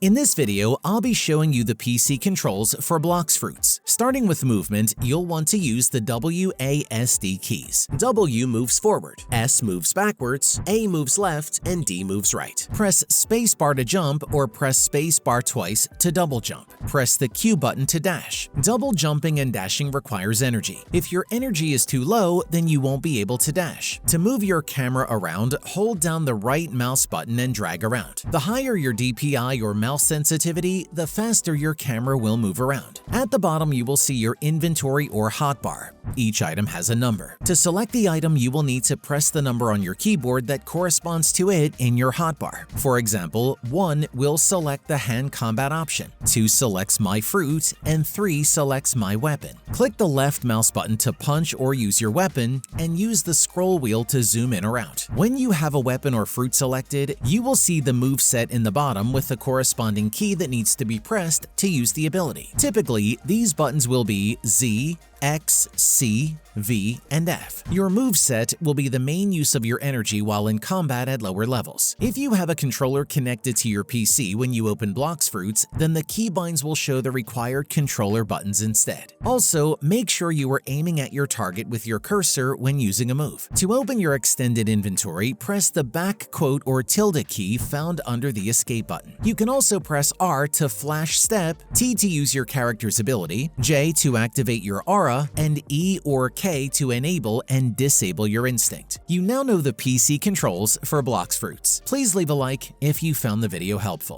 In this video, I'll be showing you the PC controls for Blox Fruits. Starting with movement, you'll want to use the WASD keys. W moves forward, S moves backwards, A moves left, and D moves right. Press spacebar to jump or press spacebar twice to double jump. Press the Q button to dash. Double jumping and dashing requires energy. If your energy is too low, then you won't be able to dash. To move your camera around, hold down the right mouse button and drag around. The higher your DPI or mouse sensitivity, the faster your camera will move around. At the bottom, you will see your inventory or hotbar. Each item has a number. To select the item, you will need to press the number on your keyboard that corresponds to it in your hotbar. For example, 1 will select the hand combat option, 2 selects my fruit, and 3 selects my weapon. Click the left mouse button to punch or use your weapon, and use the scroll wheel to zoom in or out. When you have a weapon or fruit selected, you will see the move set in the bottom with the corresponding key that needs to be pressed to use the ability. Typically, these buttons will be Z, X, C, V, and F. Your moveset will be the main use of your energy while in combat at lower levels. If you have a controller connected to your PC when you open Blox Fruits, then the keybinds will show the required controller buttons instead. Also, make sure you are aiming at your target with your cursor when using a move. To open your extended inventory, press the back quote or tilde key found under the escape button. You can also press R to flash step, T to use your character's ability, J to activate your aura, and E or K to enable and disable your instinct. You now know the PC controls for Blox Fruits. Please leave a like if you found the video helpful.